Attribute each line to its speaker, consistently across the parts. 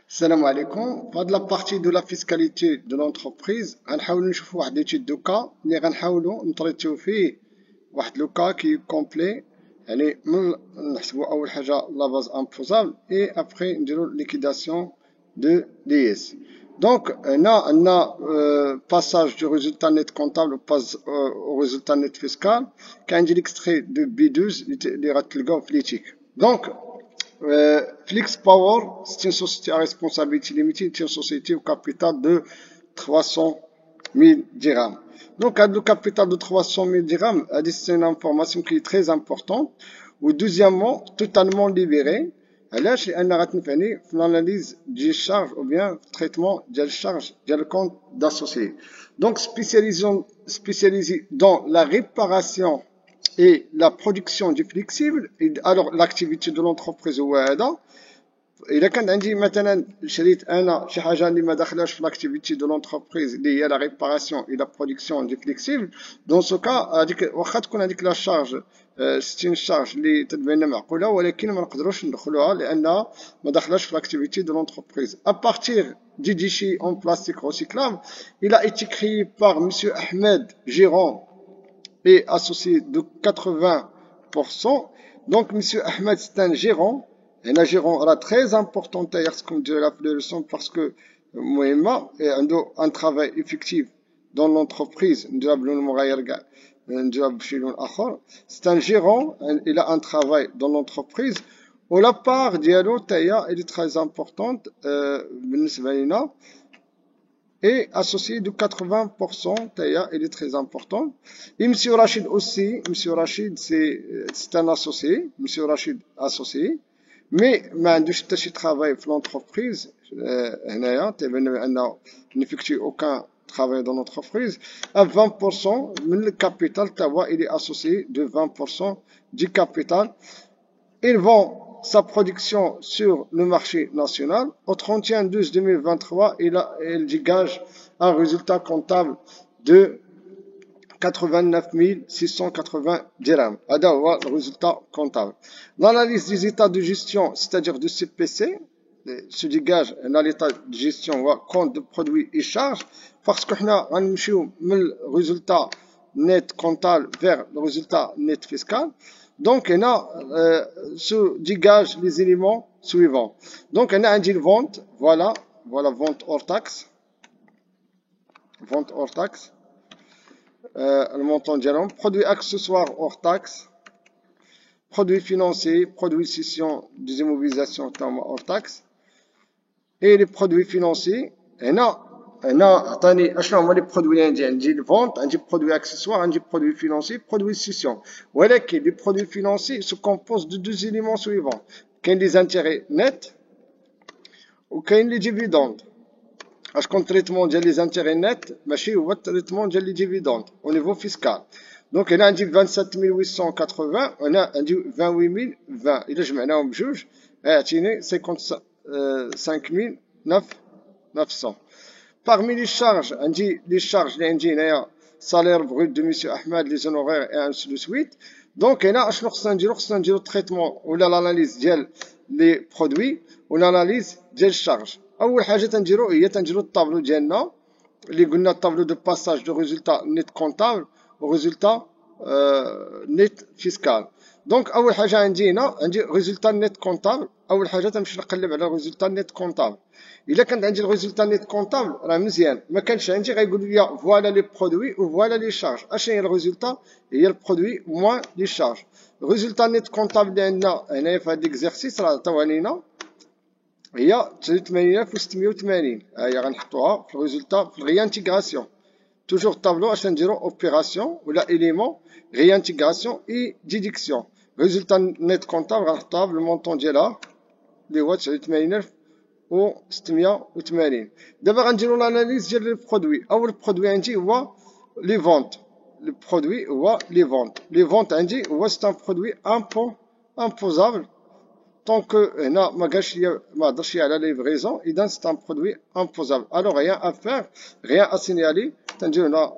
Speaker 1: Salam alaikum. Pour la partie de la fiscalité de l'entreprise, غنحاولوا نشوفوا واحد étude de cas اللي غنحاولوا نطريتيو فيه واحد لو كا كي كومبلي يعني من نحسبوا اول حاجه لا باز امبوزابل اي ابري نديروا ليكيداسيون دو ليس. Donc, on a passage du résultat net comptable au résultat net fiscal, qui est l'extrait de B12, les rattelgans politiques. Donc, Flix Power, c'est une société à responsabilité limitée, c'est une société au capital de 300 000 dirhams. Donc, le capital de 300 000 dirhams, c'est une information qui est très importante. Ou deuxièmement, totalement libéré. علاش لان غتنفعني في l'analyse des charges ou bien traitement des charges ديال compte d'associé. Donc spécialisé dans la réparation et la production du flexible. Alors l'activité de l'entreprise هو هذا. إذا كان عندي مثلا شريت أنا شي حاجة اللي ما داخلاش في l'activité de l'entreprise اللي هي la réparation et la production du flexible, dans ce cas هذيك واخا تكون هذيك لا شارج c'est une charge اللي تتبين معقولة ولكن ما نقدروش ندخلوها لأنها ما داخلاش في l'activité de l'entreprise. À partir du déchet en plastique recyclable, il a été créé par Monsieur Ahmed Giron et associé de 80%. Donc Monsieur Ahmed c'est un gérant. Un gérant très important d'ailleurs, comme de la leçon, parce que moi, un travail effectif dans l'entreprise, c'est un gérant, il a un travail dans l'entreprise. Au la part dialogue, elle est très importante, et associé de 80%, il est très important. Et Monsieur Rachid aussi, Monsieur Rachid c'est un associé, Monsieur Rachid associé. Mais ما عندوش حتى شي travail في l'entreprise هنايا تيبان انه n'effectue aucun travail dans l'entreprise. À 20% من le capital تاعو il est associé de 20% du capital. Il vend sa production sur le marché national. Au 31/12/2023 il dégage un résultat comptable de 89 680 dirhams. هذا هو الريزلtat comptable. L'analyse des états de gestion, c'est-à-dire de CPC, se dégage un état de gestion ou compte de produits et charges, parce que حنا غنمشيو من الريزلtat net comptable vers le résultat net fiscal. Donc هنا se dégage les éléments suivants. Donc هنا عندي vente, voilà vente hors taxe. Vente hors taxe. Le montant dialogue, produits accessoires hors taxe, produits financiers, produits cession des immobilisations hors taxe, et les produits financiers. عطاني اشنو هما لي برودوي اللي عندي الفونت عندي برودوي accessoires عندي برودوي financiers produits cession ولكن les produits financiers se composent de deux éléments suivants. كاين les intérêts nets وكاين les dividendes. Parce qu'on traitement des intérêts nets, ماشي هو traitement des dividendes au niveau fiscal. Donc هنا عندي 27880 وهنا عندي 28020 إلا جمعناهم بجوج يعطيني 55900. Parmi les charges عندي les charges اللي عندي هنايا salaire brut de Monsieur Ahmed, les honoraires et ainsi de suite. Donc هنا اشنو خصنا نديرو traitement ولا l'analyse ديال les produits و l'analyse ديال الشارج. اول حاجه تنديرو هي تنديرو الطابلو ديالنا اللي قلنا الطابلو دو باساج دو ريزولتا نيت كونطابل و ريزولتا نيت فيسكال. دونك اول حاجه عندي هنا عندي ريزولتا نيت كونطابل. اول حاجه تمشي نقلب على ريزولتا نيت كونطابل. الا كان عندي الريزولتا نيت كونطابل راه مزيان، ما كانش عندي غيقول لي فوالا لي برودوي و فوالا لي شارج. اش هي الريزولتا؟ هي البرودوي موان لي شارج. الريزولتا نيت كونطابل اللي عندنا هنايا في هاد ليكزيرسيس راه عطاو علينا هي 8680. هي غنحطوها في الريزولتا في الريانتيغراسيون. توجور الطابلو اش نديرو اوبيراسيون ولا اليمون ريانتيغراسيون اي ديديكسيون. ريزولتا نيت كونطابل غنحطوها بالمونطون ديالها اللي هو 89680. دابا غنديرو لاناليز ديال لي برودوي. اول برودوي عندي هو لي فونت. لي برودوي هو لي فونت. لي فونت عندي هو سي ان برودوي امبوزابل. Tant que ما قالش لي ما هضرش على livraison, اذا c'est un produit imposable. Alors rien à faire, rien à signaler. تنديرو هنا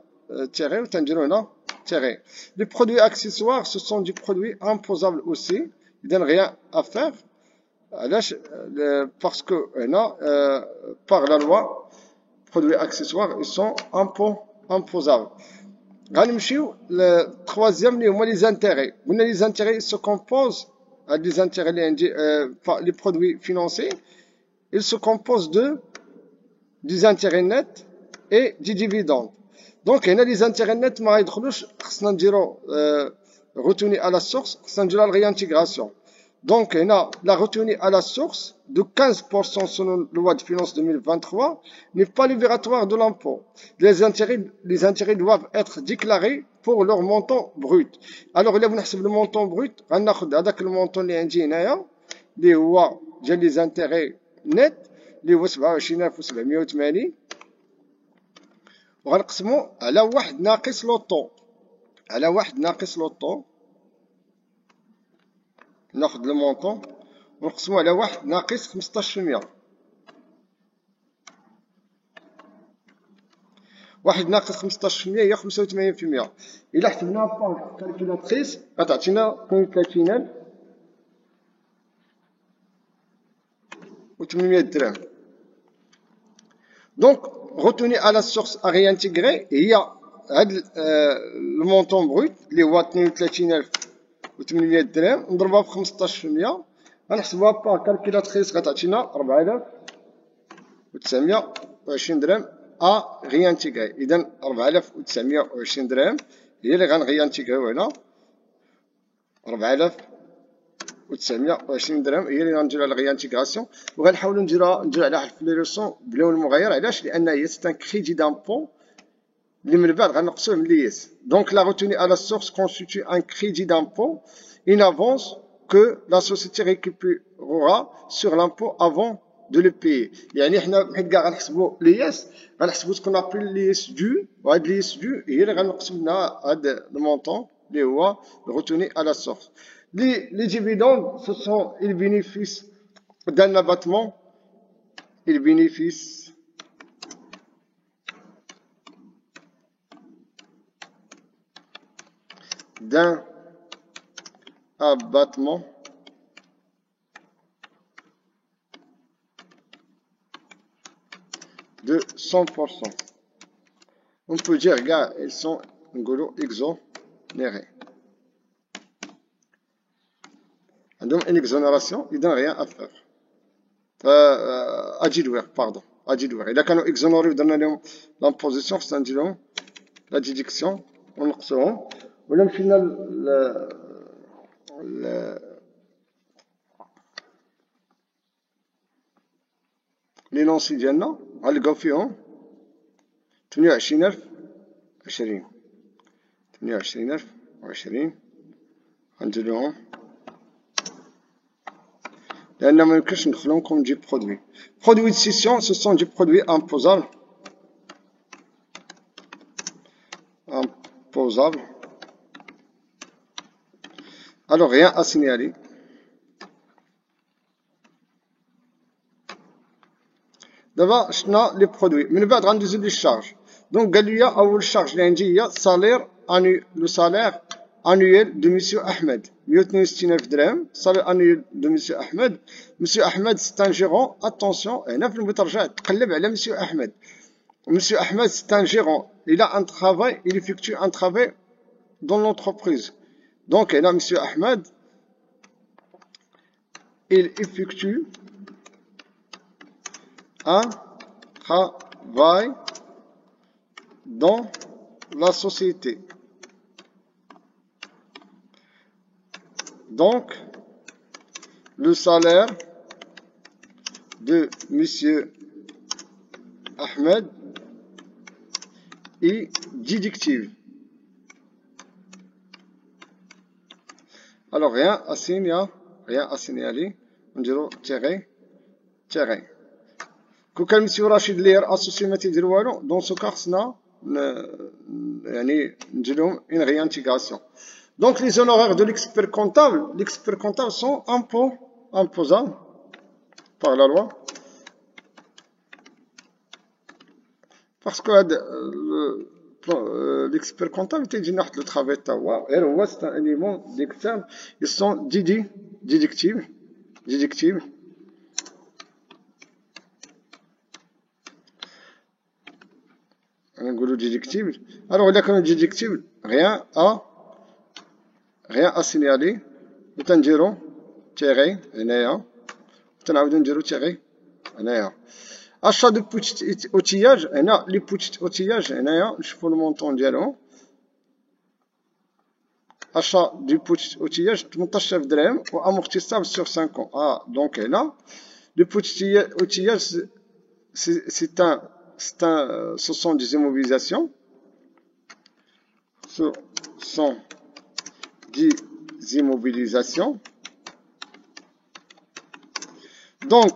Speaker 1: تيري وتنديرو هنا تيري. Les produits accessoires ce sont des produits imposables aussi. اذا rien à faire. علاش؟ parce que هنا par la loi produits accessoires ils sont imposables. غنمشيو troisième اللي هما les intérêts. قلنا les intérêts se composent les intérêts اللي عندي les produits financiers ils se composent des intérêts nets et des dividendes. Donc هنا les intérêts nets ما غيدخلوش، خصنا نديرو retenue à la source، خصنا نديرو la réintégration. Donc la retenue à la source de 15% selon la loi de finances 2023 n'est pas libératoire de l'impôt. Les intérêts doivent être déclarés pour leur montant brut. Alors إلا بغينا نحسب le montant brut غناخد هذاك le montant اللي عندي هنايا اللي هو ديال les intérêts nets اللي هو 27780 وغنقسمو على واحد ناقص لوطو، على واحد ناقص لوطو، ناخد لو مونطون ونقسمو على واحد ناقص 15%. واحد ناقص 15% هي 85%. إلا حسبناها بار كالكولاتريس غتعطينا 32800 درهم. دونك retenue à la source à réintégrer هي هاد المونطون بروت اللي هو 32800 درهم نضربها ب 15%، غنحسبوها بار كالكولاتريس غتعطينا 4920 درهم ا réintégrer. إذا 4920 درهم هي اللي غنغيانتيغريو هنا، 4920 درهم هي اللي غنديرو على غيانتيغراسيون، وغنحاولو نديرو على واحد لي ليسون بلون المغير. علاش؟ لأن هي سي ان كريدي دامبو اللي من بعد غنقصوه من الياس. دونك لا retenue à la source constitue un crédit d'impôt, une avance que la société récupérera sur l'impôt avant de le payer. يعني حنا حيت كاع غنحسبوا الياس غنحسبوا سكون ابري الياس دو، وهاد الياس دو هي اللي غنقسم منها هاد المونطون اللي هو retenue à la source. Les dividendes, ce sont les bénéfices d'un abattement, les bénéfices d'un abattement de 100%. On peut dire, gars, ils sont exonérés. عندهم une exonération، ils donnent rien à faire. أجي دوير باردون، أجي دوير إذا كانوا exonérés ودرنا لهم لامبوزيسيون خصنا ندير لهم لا ديديكسيون ونقصوهم. ولا مشينا لينونسي ديالنا غنلقاو فيهم 28020 28020 غندير لهم، لأن ما يمكنش ندخلهم كوم دي برودوي. برودوي دو سيسيون سو سون دي برودوي امبوزابل، alors rien à signaler. دابا شفنا لي برودوي، من بعد غندوزو لي شارج. دونك قال لي اول شارج اللي عندي هي سالير لو سالير annuel de Monsieur Ahmed 162000 درهم. salaire annuel de Monsieur Ahmed. Monsieur Ahmed c'est un gérant. attention هنا في المترجع تقلب على Monsieur Ahmed. Monsieur Ahmed c'est un gérant, il a un travail, il effectue un travail dans l'entreprise. Donc là Monsieur Ahmed il effectue un travail dans la société. Donc, le salaire de Monsieur Ahmed est déductible. Alors, rien à signaler. On dirait tiret. كون كان مسيو رشيد اللي اسوسي ما تيدير والو، دون سو كا خصنا يعني ندير لهم اون ريانتيغاسيون. دونك لي زونورير دو l'expert comptable sont imposables par la loi parce que هاد l'expert comptable تيجي واحد لو طرافاي تا هو غير هو سي ان élément d'externe. ils sont déductibles نقولو ديديكتيبل. الوغ إلا كانو ديديكتيبل غيان أ سينيالي، و تنديرو تيغي هنايا، و تنعاودو نديرو تيغي هنايا. أشا دو بوتيت أوتياج، هنا لي بوتيت أوتياج هنايا نشوفو المونطون ديالهم. أشا دو بوتيت أوتياج 18000 درهم و أمورتيسابل سور 5 ans. دونك هنا لو بوتيت أوتياج ce sont des immobilisations. Ce sont des immobilisations. Donc,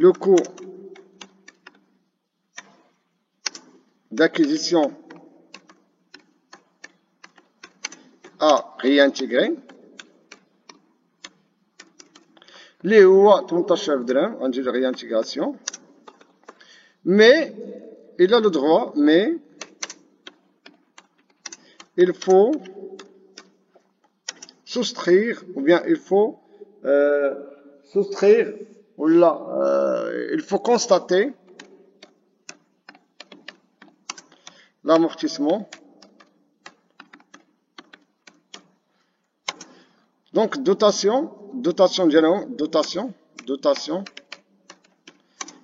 Speaker 1: le coût d'acquisition à réintégrer. اللي هو 18000 درهم غندير réintégration. Mais il a le droit, mais il faut soustraire, ou bien il faut soustraire, ou là, il faut constater l'amortissement. Donc, dotation ديالهم dotation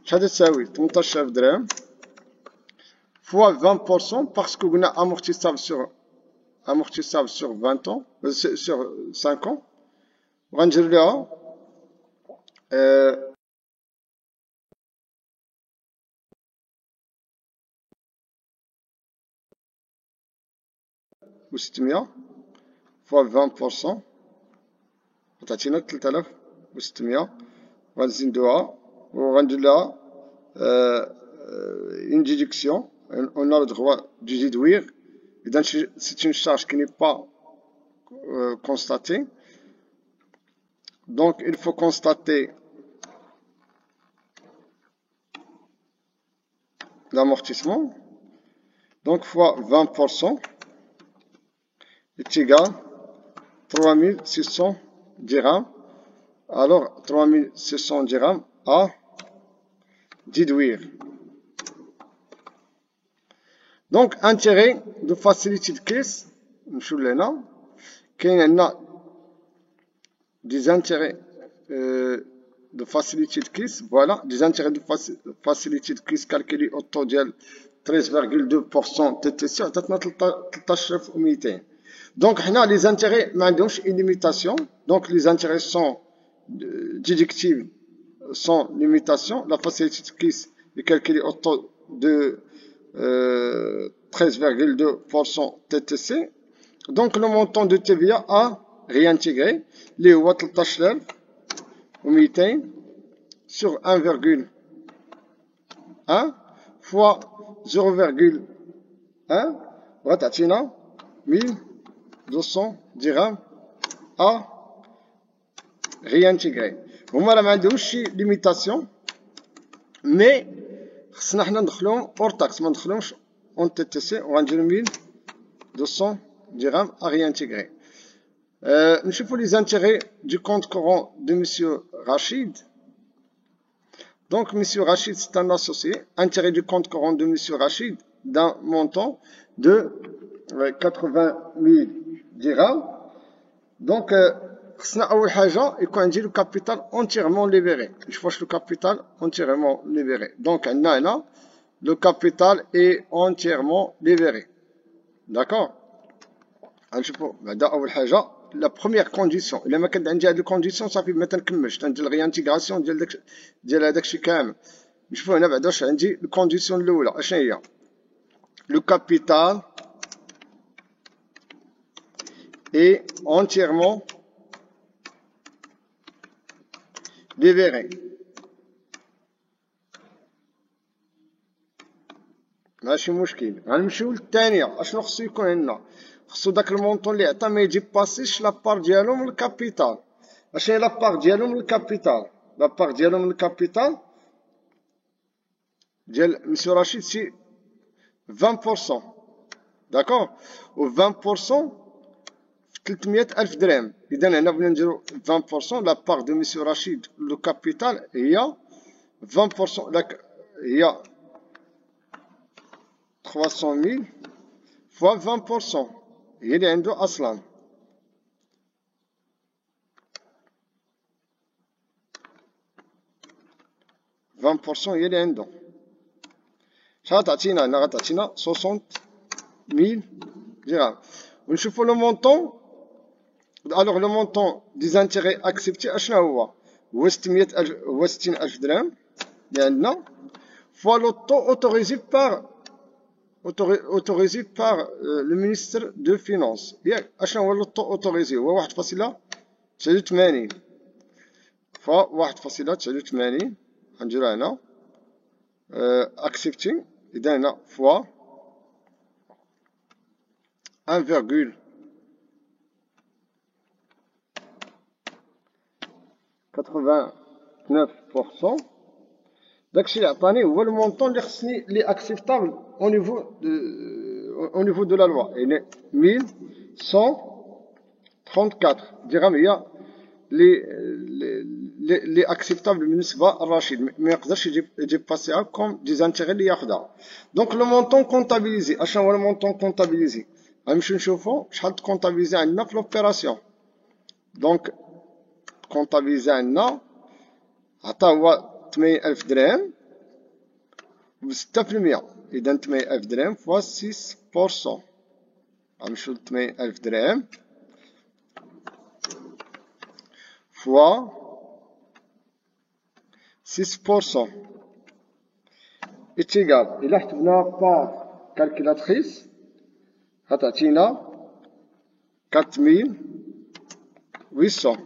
Speaker 1: شحال تساوي 18000 درهم fois 20% parce que قلنا amortissable sur 20 ans sur 5 ans. وغندير لها و 600 fois 20% تعطينا 3600. غنزيدوها وغندير لها une déduction. On a le droit de déduire. C'est une charge qui n'est pas constatée. Donc il faut constater l'amortissement. Donc fois 20% est égal à 3600 dirhams. Alors 3600 dirhams à déduire. Donc intérêt de facilité de caisse نمشيو لهنا كاين عندنا des intérêts de facilité de caisse. Voilà des intérêts de facilité de caisse calculés au taux ديال 13,2% TTC عطاتنا 13200. Donc les intérêts ما عندهمش une limitation. Donc les intérêts sont déductibles sans limitation. La facilité de caisse est calculée au taux de 13,2% TTC. Donc le montant de TVA à réintégrer اللي هو 13200 sur 1,1 fois 0,1 وتعطينا 1200 dirhams à réintégrer. هما راه ما عندهمش شي ليميتاسيون، مي خصنا حنا ندخلوهم اور تاكس، ما ندخلوهمش اون تي تي سي. وغنديرو 1200 dirhams à réintégrer. نشوفو les intérêts du compte courant de monsieur Rachid. Donc monsieur Rachid c'est un associé. Intérêt du compte courant de monsieur Rachid d'un montant de 80 000 dirhams. Donc خصنا أول حاجة يكون عندي لو كابيتال entièrement libéré. نشوف واش لو كابيتال entièrement libéré. Donc عندنا هنا le capital est entièrement libéré. D'accord. غنشوفو بعدا أول حاجة لا بروميير كونديسيون. إلا ما كان عندي هاد الكونديسيون صافي ما تنكملش، تندير الريانتيغاسيون ديال هداك الشيء كامل. نشوفو هنا بعدا واش عندي الكونديسيون الأولى اشنو هي. لو كابيتال est entièrement libéré. ماشي مشكل. غنمشيو للثانية. اشنو خصو يكون عندنا؟ خصو داك المونطون اللي عطا ما يديباسيش لابار ديالو من الكابيتال. اشنو هي لابار ديالو من الكابيتال؟ لابار ديالو من الكابيتال ديال مسيو رشيد سي 20%. داكور. و 20% 300,000 درهم. إذا هنا بغينا نديرو 20% لا بار دو مسيو رشيد لو كابيتال هي 20%. هي 300,000 fois 20%. هي اللي عنده أصلا. فان بورسون هي اللي عنده. شحال تعطينا هنا؟ غتعطينا 60,000 درهم. ونشوفو لو مونطون. الوغ لو مونطون دي زانتيغي اكسبتي اشنا هو؟ هو 600,000، هو 60,000 درهم اللي عندنا، فوا لو طو autorisé par le ministre de Finance. ياك اشنا هو لو طو اوتوريزي؟ هو 1.89 فوا 1.89. غنديرو هنا accepting. إذا هنا فوا 1,89%. داكشي اللي عطاني هو المونطون اللي خصني لي اكسبتابل او نيفو دو لا لوا، يعني 1134 درهم هي لي اكسبتابل بالنسبه للرشيد، ما يقدرش يجيب باسيها كوم دي زانتيغي اللي ياخذها. دونك لو مونطون كونطابيليزي، اشنو هو المونطون كونطابيليزي؟ غنمشيو نشوفو شحال تكونطابيليزي عندنا في لوبيراسيون. دونك كونطابيليزي عندنا عطا هو 80,000 درهم ب 6%. إذا 80,000 درهم فوا 6%. غنمشيو ل 80,000 درهم فوا 6%. إتيكال إلا حسبناها بار كالكيلاتريس غتعطينا 4,800.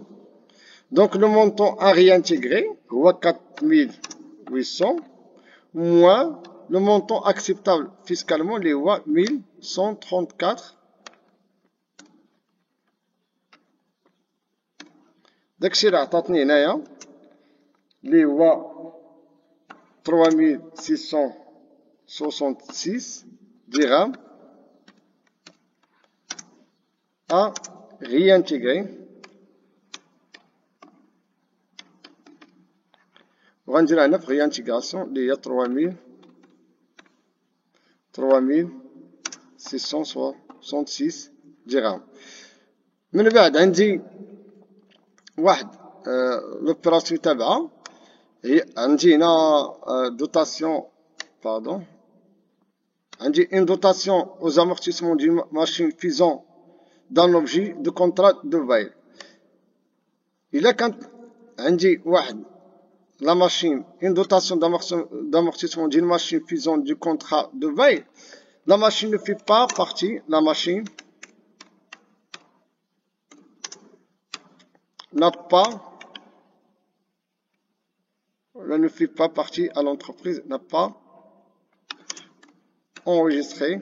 Speaker 1: Donc le montant à réintégrer هو 4,800 moins le montant acceptable fiscalement اللي هو 1,134. داكشي اللي عطاتني هنايا اللي هو 3,666 درهم à réintégrer. وغندير هنا في réintégration اللي هي 3,666 درهم. من بعد عندي واحد لوبيراسيون تابعة، هي عندي هنا دوتاسيون باردون، عندي une dotation aux amortissements d'une machine faisant dans l'objet de contrat de bail. إلا كانت عندي واحد la machine, une dotation d'amortissement d'une machine faisant du contrat de bail, la machine ne fait pas partie, la machine n'a pas, elle ne fait pas partie à l'entreprise, n'a pas enregistré,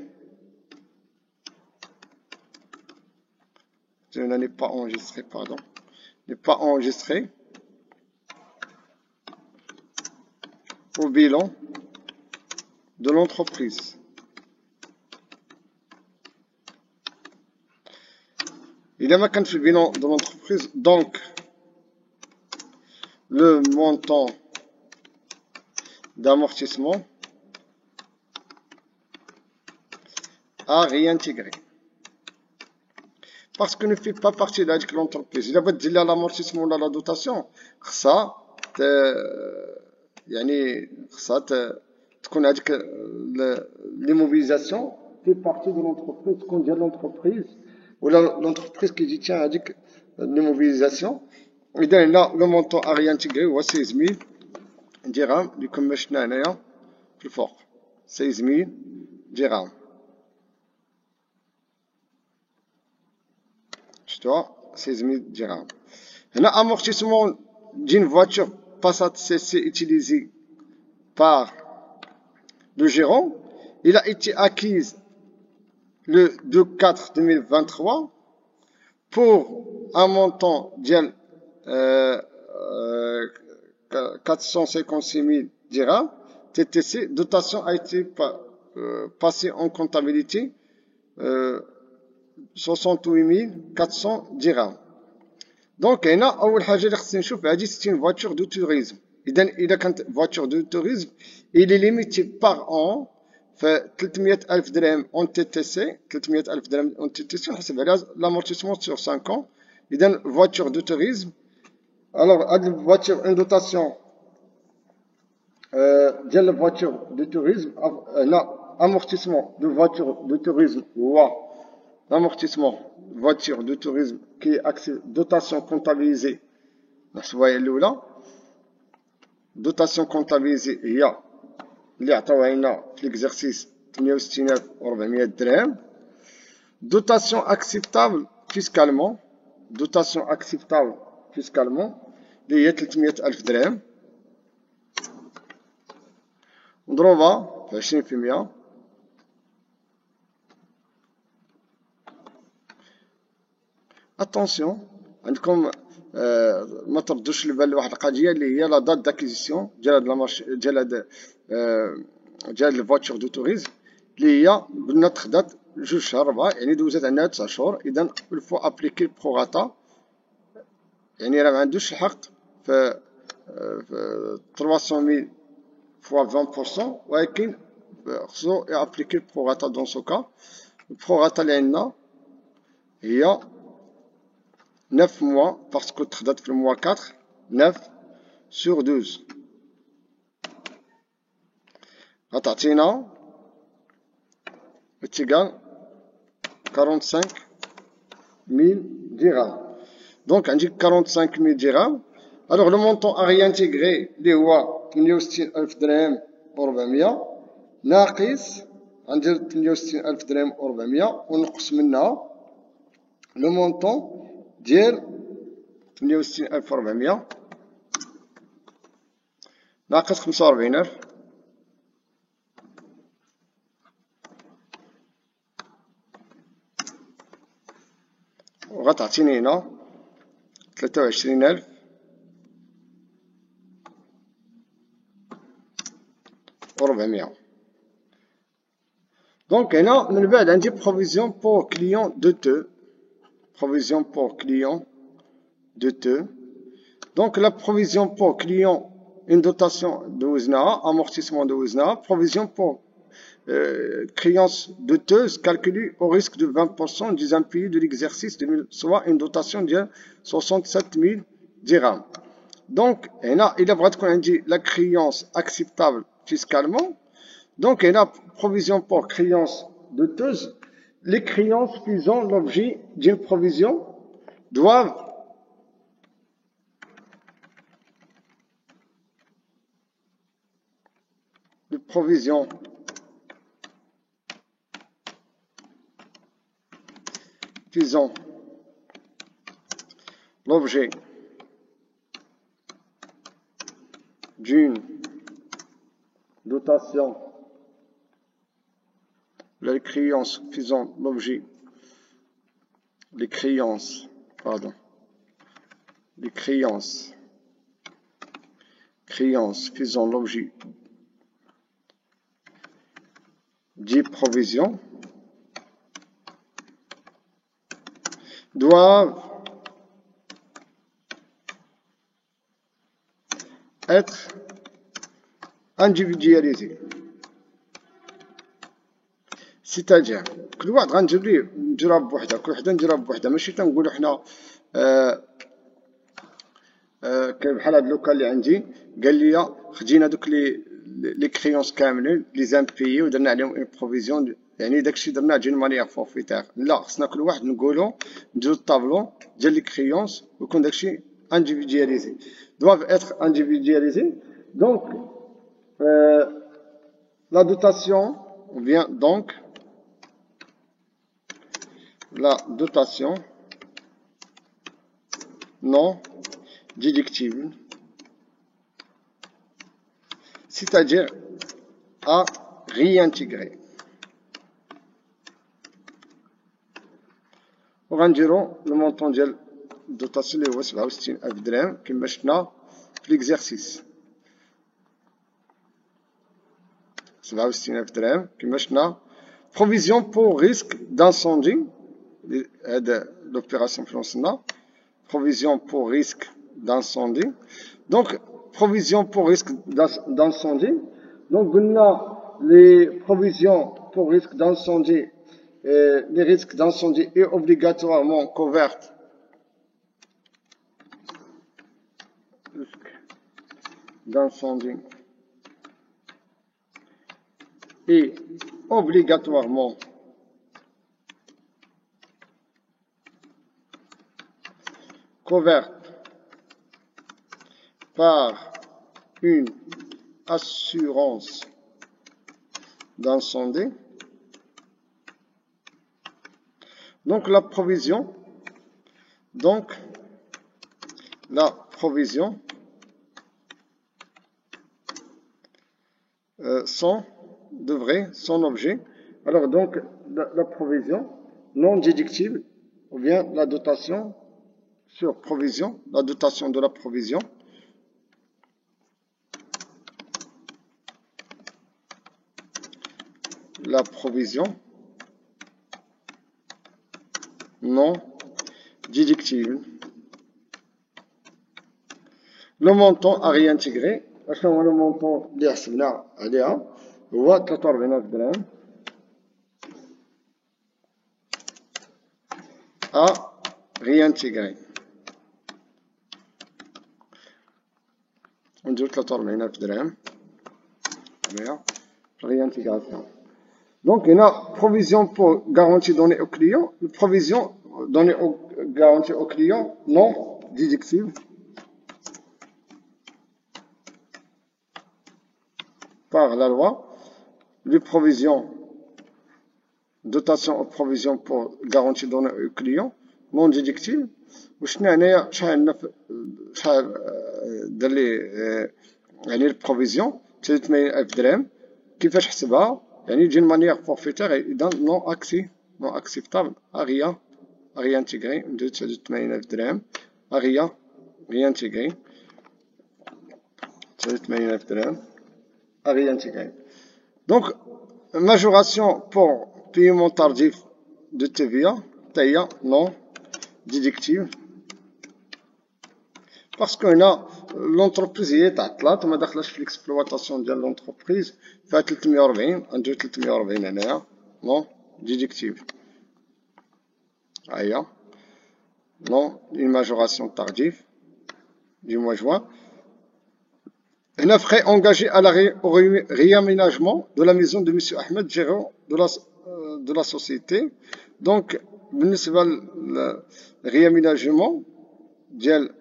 Speaker 1: n'est pas enregistré, pardon, n'est pas enregistré au bilan de l'entreprise. Il y a marqué le bilan de l'entreprise, donc le montant d'amortissement à réintégrer. Parce que ne fait pas partie de l'entreprise. Il a pas dit l'amortissement ou la dotation, ça, يعني خصها تكون هذيك l'immobilisation fait partie de l'entreprise، تكون ديال l'entreprise ولا l'entreprise qui détient هذيك l'immobilisation. إذا هنا لو مونطون à réintégrer هو 16,000 درهم اللي كما شفنا هنايا في الفوق، 16,000 درهم. شفتوها 16,000 درهم. هنا amortissement d'une voiture Passat CC utilisé par le gérant, il a été acquis le 2/4/2023 pour un montant de 456 000 dirhams. TTC, dotation a été passée en comptabilité 68 400 dirhams. Donc هنا أول حاجة اللي خصني نشوف هذه c'est une voiture de tourisme. إذا كانت voiture de tourisme il est limité par an ف 300,000 درهم اون تي تي سي 300,000 درهم اون تي تي سي نحسب على l'amortissement sur 5 ans إذا voiture de tourisme alors هاد voiture une dotation ديال voiture de tourisme هنا amortissement de voiture de tourisme هو l'amortissement voiture de tourisme qui est dotation comptabilisée نحسبوها هي الأولى dotation comptabilisée هي اللي عطاوها لنا في l'exercice 68,400 درهم dotation acceptable fiscalement dotation acceptable fiscalement اللي هي 300,000 درهم نضربها في 20% اتونسيون عندكم ما تردوش البال لواحد القضيه اللي هي لا دات داكيزيسيون ديال هاد ديال الفواتور دو توريزم اللي هي قلنا تخدات 2 شهور 4 يعني دوزات عندنا 9 شهور اذا الفو ابليكي البروغاتا يعني راه ما عندوش الحق في 300,000 فوا 20% ولكن خصو ابليكي البروغاتا دون سو كا البروغاتا اللي عندنا هي 9 mois parce que تخدات في الموا 4 9 sur 12 غتعطينا اتقال 45,000 درهم دونك عندي 45,000 درهم الوغ لو مونطون ا ريانتيغري اللي هو 68,000 درهم و400 ناقص غندير 68,000 درهم و400 ونقص منها لو مونطون ديال 68,400 ناقص 45,000 وغتعطيني هنا 23,400 دونك هنا من بعد عندي provision pour client douteux provision pour client douteux donc la provision pour client une dotation دوزناها amortissement دوزناها provision pour créance douteuse calculée au risque de 20% des impayés de l'exercice 2000 soit une dotation de 67,000 dirhams donc هنا إلا بغات تكون عندي la créance acceptable fiscalement donc هنا provision pour créance douteuse les créances faisant l'objet d'une provision doivent de provision faisant l'objet d'une dotation les créances faisant l'objet les créances faisant l'objet des provisions doivent être individualisés c'est-à-dire كل واحد نديروها بوحدها كل وحده نديروها بوحدها ماشي تنقولوا حنا كاين بحال هاد لوكا اللي عندي قال لي خدينا دوك لي كريونس كاملين لي زامبيي ودرنا عليهم اون بروفيزيون يعني داكشي درناه دون مانيير فورفيتير لا خصنا كل واحد نقولوا نديرو الطابلو ديال لي كريونس ويكون داكشي individualisé doivent être individualisés donc la dotation vient donc la dotation non déductible c'est-à-dire à réintégrer وغنديرو لو مونطون ديال الدوتاسيون اللي هو 67,000 درهم كما شفنا في ليكزارسيس 67,000 درهم كما شفنا provision pour risque d'incendie هذا l'opération في وصلنا provision pour risque d'incendie donc provisions pour risque d'incendie. Donc, on a les provisions pour risque d'incendie. Les risques d'incendie est obligatoirement couvertes. Risque d'incendie est obligatoirement couverte par une assurance d'incendie. Donc la provision son objet. Alors donc la provision non déductible ou bien la dotation sur provision, la dotation de la provision. La provision non déductible. Le montant à réintégrer, le montant اللي حسبنا عليها هو 43 درهم à réintégrer. On dit 43 درهم réintégration. Donc, il y a provision pour garantie donnée au client, provision donnée garantie au client non déductible par la loi, les provisions, dotation aux provisions pour garantie donnée au client non déductible. وشنو هنايا شحال دار لي يعني البروفيزيون 380,000 درهم كيفاش حسبها يعني d'une manière forfaitaire et non acceptable à réintégrer de 380,000 درهم à réintégrer 380,000 درهم à réintégrer. Donc majoration pour paiement tardif de TVA تاهي non déductible parce que l'entreprise هي تعطلات وما دخلش في l'exploitation ديال l'entreprise فيها 340 ندير 340 هنايا non déductible. هيا non une majoration tardive du mois de juin. Un frais engagé à au réaménagement de la maison de M. Ahmed, gérant de la société. Donc, le réaménagement de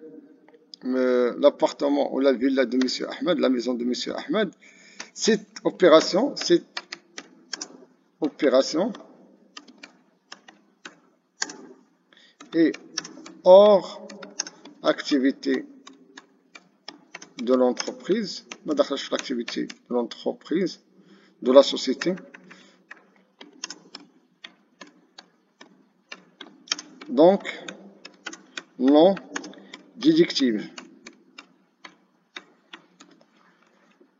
Speaker 1: l'appartement ou la villa de M. Ahmed, la maison de M. Ahmed, cette opération est hors activité de l'entreprise, l'activité de l'entreprise, de la société. Donc, non déductible.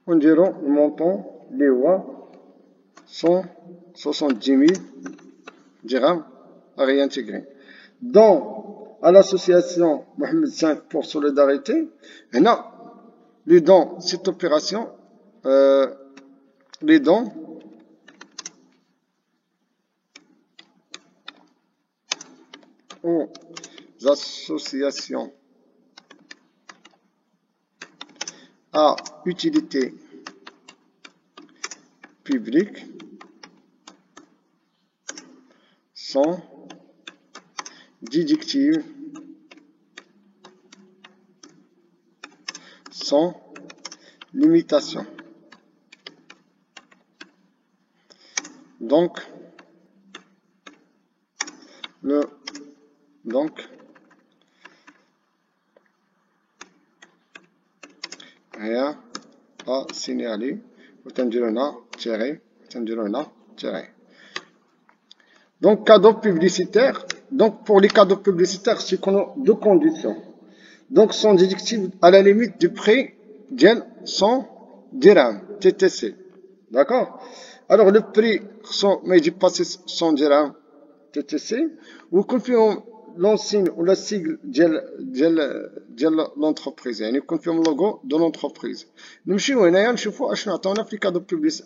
Speaker 1: On dirait le montant des lois 170 000 dirhams à réintégrer. Dans à l'association Mohamed V pour solidarité, il y a les dons, cette opération, les dons aux associations à utilité publique sont déductibles sans limitation. Donc, rien à signaler. Donc, cadeau publicitaire. Donc, pour les cadeaux publicitaires, c'est qu'on a deux conditions. Donc, sont déductibles à la limite du prix de 100 dirhams, TTC. D'accord? Alors, le prix, mais dépasse 100 dirhams, TTC. Ou لونسين ولا السيجل ديال لونتربريز، يعني يكون فيهم لوغو دو لونتربريز. نمشيو هنايا نشوفو اشنو عطاونا في كادو بوبليس،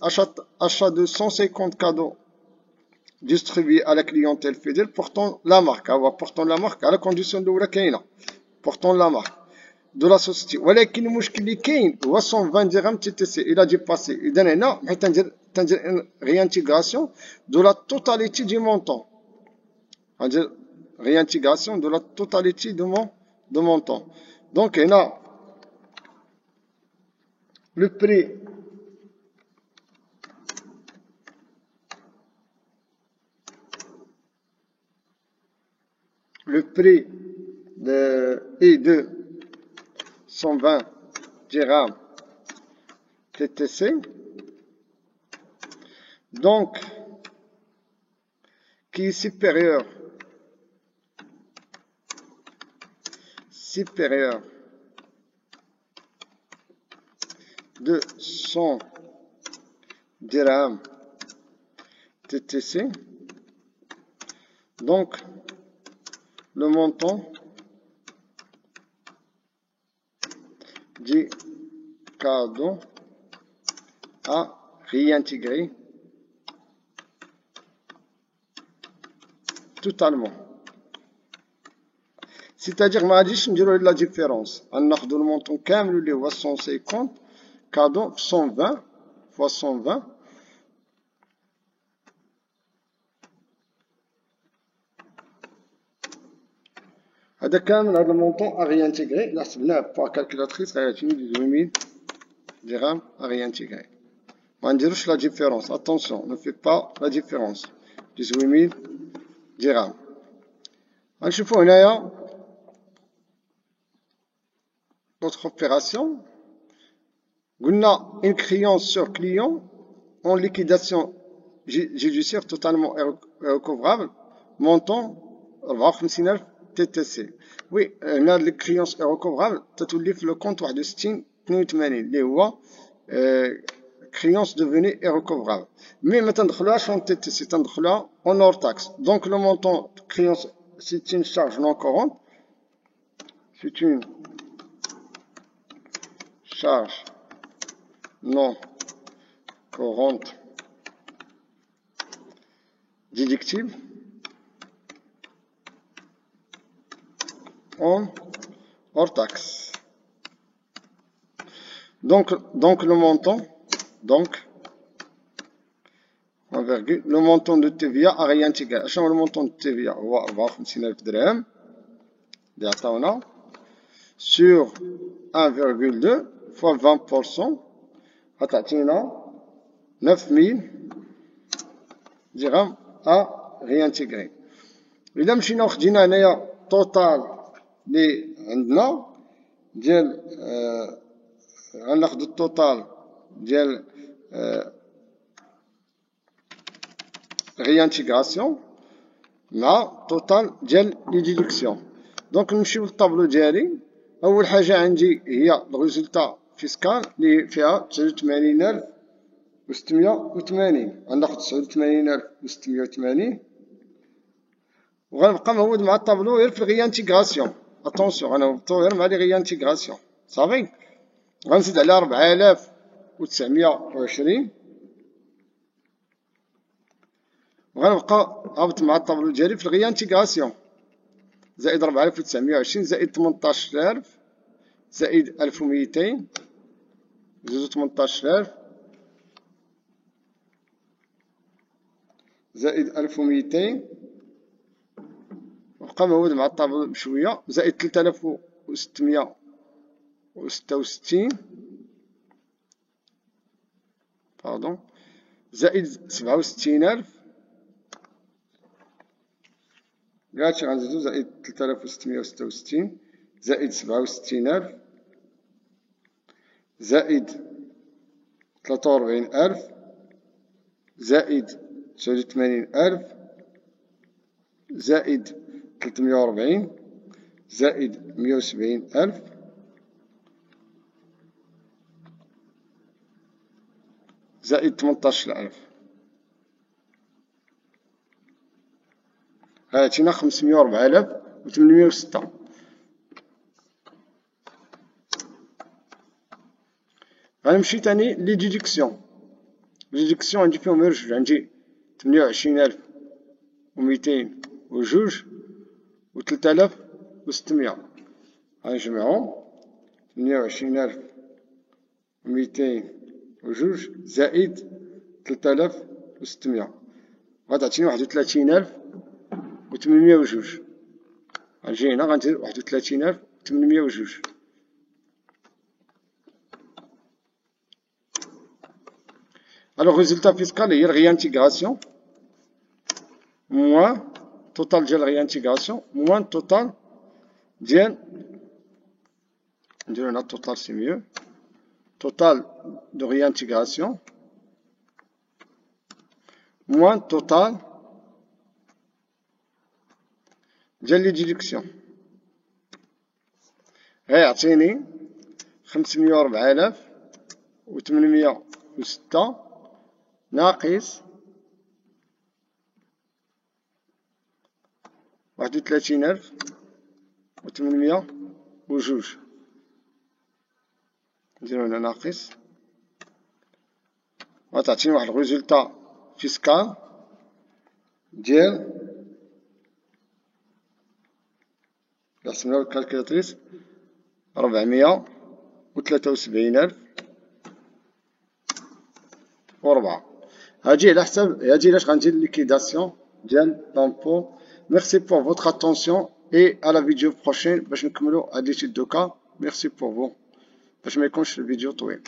Speaker 1: اشا دو 150 كادو distribués à la clientèle fidèle portant la marque. portant la marque على كونديسيون الاولى كاينه portant la marque de la société. ولكن المشكل اللي كاين هو 120 درهم تي تي سي الى دي باسي. اذا هنا بحيث تندير réintégration de la totalité du montant. C'est-à-dire réintégration de la totalité de mon montant. Donc, il y a le prix est de 120 dirhams TTC. Donc, qui est supérieur de 100 dirhams TTC. Donc, le montant du cadeau à réintégrer totalement. C'est-à-dire ما غاديش نديرو لا ديفيرونس، غناخدو المونطون كامل اللي هو 150 كادو 120 فوا 120 هذا كامل. هذا المونطون ا ريانتيغري الا حسبناه بار كالكولاتريس غيعطيني 18000 درهم ا ريانتيغري. ما نديروش لا ديفيرونس، اتونسيون نو في با لا ديفيرونس 18000 درهم. غنشوفو هنايا notre opération. قلنا une créance sur client en liquidation judiciaire totalement irrecouvrable montant 54000 TTC. Oui, هنا les créances irrecouvrable تتولي في لو كونت 61-82 اللي هو créance devenue irrecouvrable. Mais ما تندخلوهاش en TTC، تندخلوها en hors taxe. Donc le montant de créance c'est une charge non courante. C'est une charge non courante déductible en hors taxe. Donc le montant, le montant de TVA à réintégrer. شنو le montant de TVA هو 54000 درهم اللي عطاونا sur 1,2 fois 20% غتعطينا 9000 درهم à réintégrer. إلا مشينا وخدينا هنايا توتال اللي عندنا ديال غناخدو التوتال ديال réintégration مع توتال ديال لي ديدكسيون. دونك نمشيو للطابلو ديالي. أول حاجة عندي هي الريزولتا فيسكال اللي فيها 89680. غناخد 89680 وغنبقى مهود مع الطابلو غير في الريانتيغراسيون. اتونسيون غنهبطو غير مع لي ريانتيغراسيون صافي. غنزيد على 4920 وغنبقى هابط مع الطابلو ديالي في الريانتيغراسيون زائد 4920 زائد 18000 زائد 1200 زائد 18000 زائد 1200 وبقى موجود مع الطابلو بشوية زائد 3666 باردون زائد 67000 هادشي غنزيدو زائد 3666 زائد 67000 زائد 43000 زائد 89000 زائد 340 زائد 170000 زائد 18000 غيعطينا 504000 و806. غنمشي تاني لي ديديكسيون. ديديكسيون عندي فيهم غير جوج، عندي 28202 و 3600. غنجمعهم 28202 زائد 3600 غتعطيني 31802. غنجي هنا غندير 31802. Alors, résultat fiscal هي réintégration moins total ديال réintégration moins total ديال نديرو هنا total c'est mieux total de réintégration moins total ديال لي ديدكسيون غيعطيني 504806 ناقص 31802. نديرو هنا ناقص غتعطيني واحد الريزولتا فيسكال ديال حسبناو الكالكولاتريس 473004. هادي على حساب هادي علاش غندير ليكيداسيون ديال لامبو. Merci pour votre attention et à la vidéo prochaine باش نكملو هاد لي تيت دو كا. Merci pour vous باش ما يكونش الفيديو طويل.